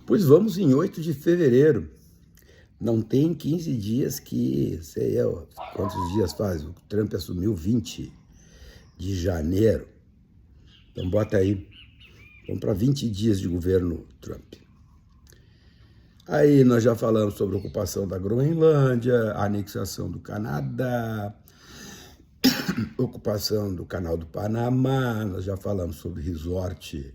Pois vamos em 8 de fevereiro. Não tem 15 dias que, sei eu, quantos dias faz? O Trump assumiu 20 de janeiro. Então bota aí, vamos para 20 dias de governo Trump. Aí nós já falamos sobre a ocupação da Groenlândia, a anexação do Canadá, ocupação do Canal do Panamá, nós já falamos sobre resort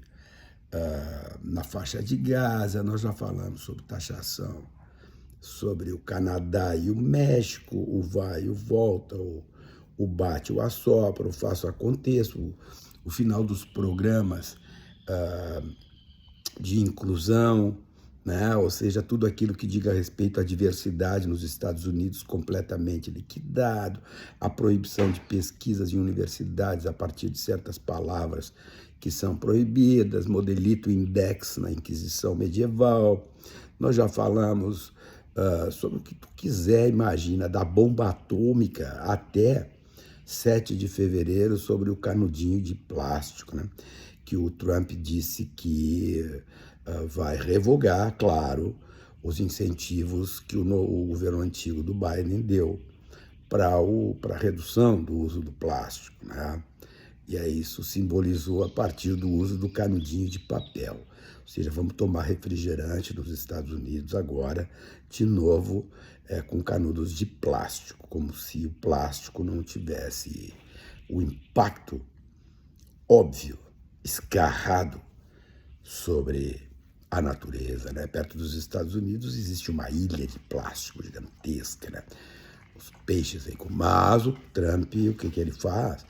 na faixa de Gaza, nós já falamos sobre taxação sobre o Canadá e o México, o vai e o volta, o bate, o assopra, o faço aconteça, o final dos programas de inclusão, né? Ou seja, tudo aquilo que diga respeito à diversidade nos Estados Unidos completamente liquidado, a proibição de pesquisas em universidades a partir de certas palavras que são proibidas, modelito index na Inquisição medieval. Nós já falamos sobre o que tu quiser, imagina, da bomba atômica até 7 de fevereiro sobre o canudinho de plástico, né? Que o Trump disse que vai revogar, claro, os incentivos que o governo antigo do Biden deu para a redução do uso do plástico, né? E aí isso simbolizou a partir do uso do canudinho de papel. Ou seja, vamos tomar refrigerante nos Estados Unidos agora, de novo, com canudos de plástico, como se o plástico não tivesse o impacto óbvio, escarrado sobre a natureza, né? Perto dos Estados Unidos existe uma ilha de plástico gigantesca, né? Os peixes aí com... Mas o Trump, o que ele faz?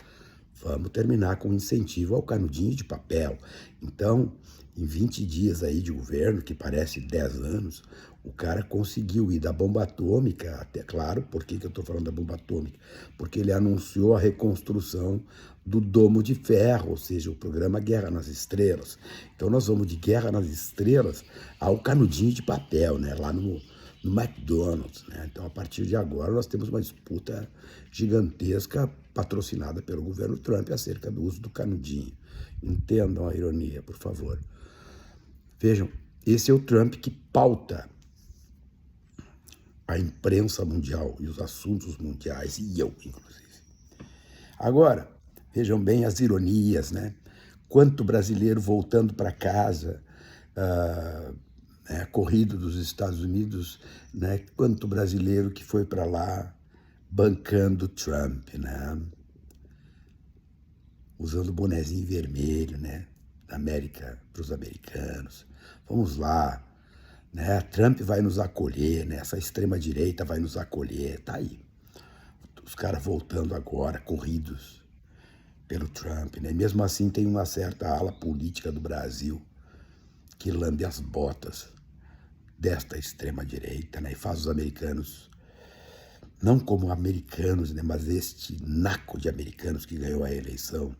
Vamos terminar com incentivo ao canudinho de papel. Então, em 20 dias aí de governo, que parece 10 anos, o cara conseguiu ir da bomba atômica, até claro, por que eu estou falando da bomba atômica? Porque ele anunciou a reconstrução do Domo de Ferro, ou seja, o programa Guerra nas Estrelas. Então nós vamos de Guerra nas Estrelas ao canudinho de papel, né? Lá no McDonald's, né? Então, a partir de agora, nós temos uma disputa gigantesca patrocinada pelo governo Trump acerca do uso do canudinho. Entendam a ironia, por favor. Vejam, esse é o Trump que pauta a imprensa mundial e os assuntos mundiais, e eu, inclusive. Agora, vejam bem as ironias, né? Quanto brasileiro voltando para casa, corrido dos Estados Unidos, né? Quanto brasileiro que foi para lá bancando Trump, né? Usando o bonezinho vermelho, né? Da América para os americanos. Vamos lá, né? Trump vai nos acolher, né? Essa extrema-direita vai nos acolher, tá aí. Os caras voltando agora, corridos pelo Trump, né? Mesmo assim, tem uma certa ala política do Brasil que lambe as botas desta extrema-direita, né? E faz os americanos, não como americanos, né? Mas este naco de americanos que ganhou a eleição,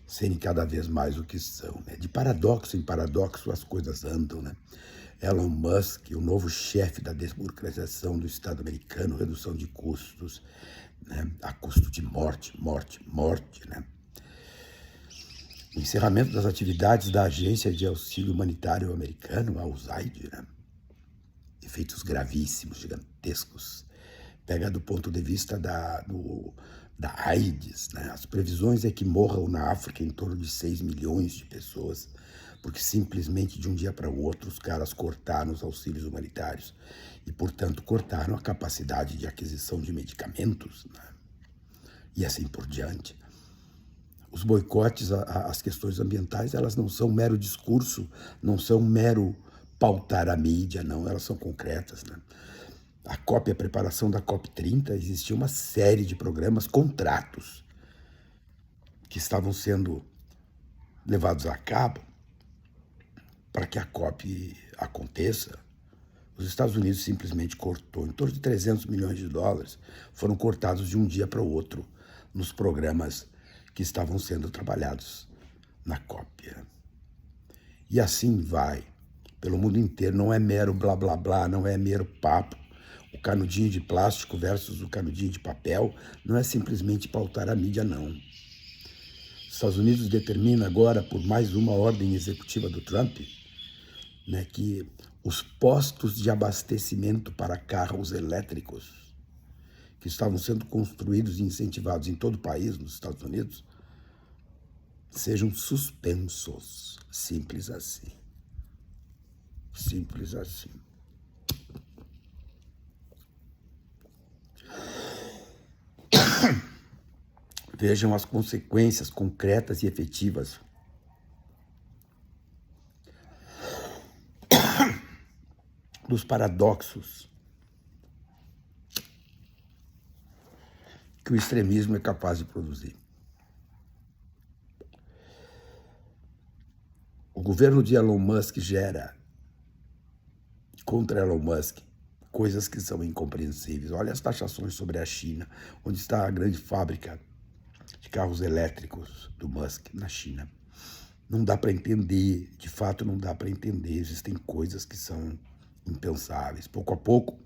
serem cada vez mais o que são, né? De paradoxo em paradoxo as coisas andam, né? Elon Musk, o novo chefe da desburocratização do Estado americano, redução de custos, né? A custo de morte, né? O encerramento das atividades da Agência de Auxílio Humanitário Americano, a USAID, né? Efeitos gravíssimos, gigantescos. Pega do ponto de vista da AIDS, né? As previsões é que morram na África em torno de 6 milhões de pessoas, porque simplesmente de um dia para o outro os caras cortaram os auxílios humanitários e, portanto, cortaram a capacidade de aquisição de medicamentos, né? E assim por diante. Os boicotes às questões ambientais, elas não são mero discurso, não são mero pautar a mídia, não, elas são concretas, né? A preparação da COP30, existia uma série de programas, contratos, que estavam sendo levados a cabo para que a COP aconteça. Os Estados Unidos simplesmente cortou, em torno de 300 milhões de dólares, foram cortados de um dia para o outro nos programas que estavam sendo trabalhados na COP. E assim vai, pelo mundo inteiro, não é mero blá blá blá, não é mero papo. O canudinho de plástico versus o canudinho de papel não é simplesmente pautar a mídia, não. Os Estados Unidos determina agora, por mais uma ordem executiva do Trump, né, que os postos de abastecimento para carros elétricos que estavam sendo construídos e incentivados em todo o país, nos Estados Unidos, sejam suspensos. Simples assim. Simples assim. Vejam as consequências concretas e efetivas dos paradoxos que o extremismo é capaz de produzir. O governo de Elon Musk gera contra Elon Musk coisas que são incompreensíveis. Olha as taxações sobre a China, onde está a grande fábrica de carros elétricos do Musk, na China. Não dá para entender, de fato não dá para entender, existem coisas que são impensáveis. Pouco a pouco,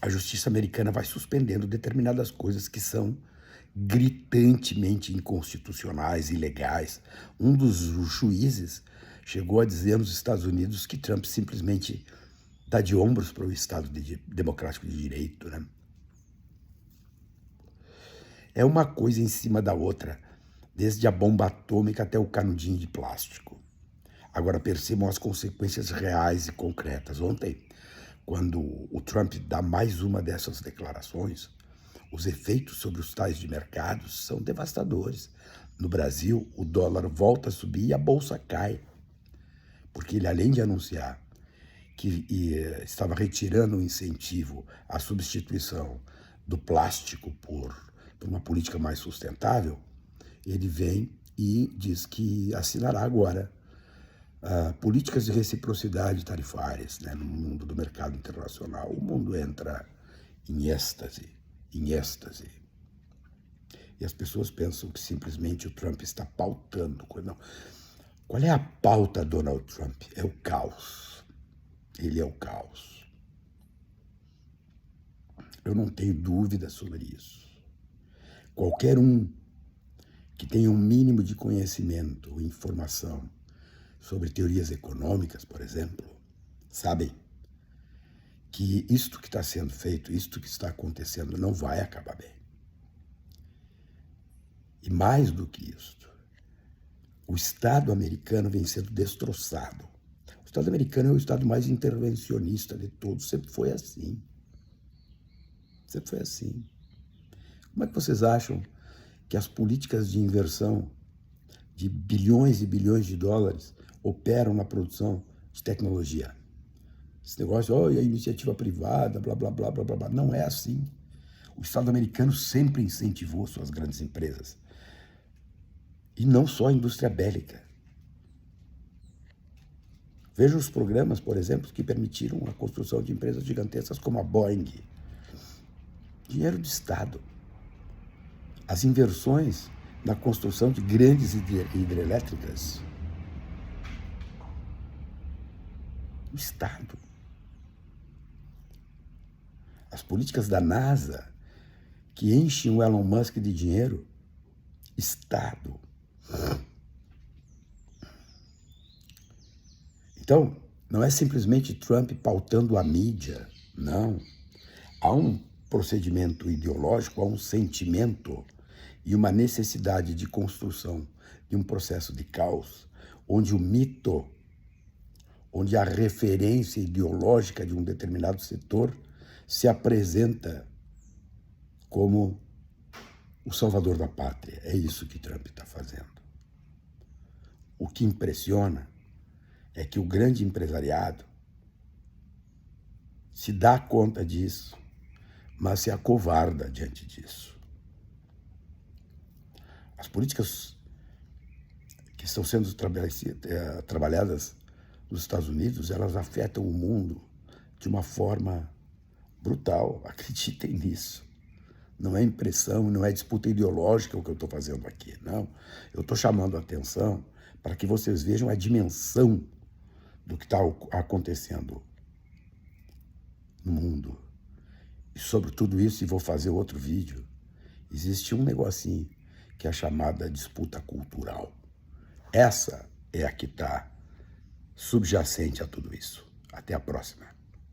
a justiça americana vai suspendendo determinadas coisas que são gritantemente inconstitucionais, ilegais. Um dos juízes chegou a dizer nos Estados Unidos que Trump simplesmente dá de ombros para o Estado democrático de direito, né? É uma coisa em cima da outra, desde a bomba atômica até o canudinho de plástico. Agora percebam as consequências reais e concretas. Ontem, quando o Trump dá mais uma dessas declarações, os efeitos sobre os tais de mercados são devastadores. No Brasil, o dólar volta a subir e a bolsa cai, porque ele, além de anunciar que estava retirando o incentivo à substituição do plástico por uma política mais sustentável, ele vem e diz que assinará agora políticas de reciprocidade tarifárias, né, no mundo do mercado internacional. O mundo entra em êxtase, em êxtase. E as pessoas pensam que simplesmente o Trump está pautando. Não. Qual é a pauta, Donald Trump? É o caos. Ele é o caos. Eu não tenho dúvida sobre isso. Qualquer um que tenha um mínimo de conhecimento ou informação sobre teorias econômicas, por exemplo, sabem que isto que está sendo feito, isto que está acontecendo, não vai acabar bem. E mais do que isso, o Estado americano vem sendo destroçado. O Estado americano é o Estado mais intervencionista de todos, sempre foi assim. Sempre foi assim. Como é que vocês acham que as políticas de inversão de bilhões e bilhões de dólares operam na produção de tecnologia? Esse negócio, a iniciativa privada, blá, blá, blá, blá, blá, blá. Não é assim. O Estado americano sempre incentivou suas grandes empresas. E não só a indústria bélica. Veja os programas, por exemplo, que permitiram a construção de empresas gigantescas como a Boeing. Dinheiro de Estado. As inversões na construção de grandes hidrelétricas. O Estado. As políticas da NASA, que enchem o Elon Musk de dinheiro. Estado. Então, não é simplesmente Trump pautando a mídia, não. Há um procedimento ideológico, há um sentimento e uma necessidade de construção de um processo de caos, onde o mito, onde a referência ideológica de um determinado setor se apresenta como o salvador da pátria. É isso que Trump está fazendo. O que impressiona é que o grande empresariado se dá conta disso, mas se acovarda diante disso. As políticas que estão sendo trabalhadas nos Estados Unidos, elas afetam o mundo de uma forma brutal. Acreditem nisso. Não é impressão, não é disputa ideológica o que eu estou fazendo aqui, não. Eu estou chamando a atenção para que vocês vejam a dimensão do que está acontecendo no mundo. E sobre tudo isso, e vou fazer outro vídeo, existe um negocinho que é a chamada disputa cultural. Essa é a que está subjacente a tudo isso. Até a próxima.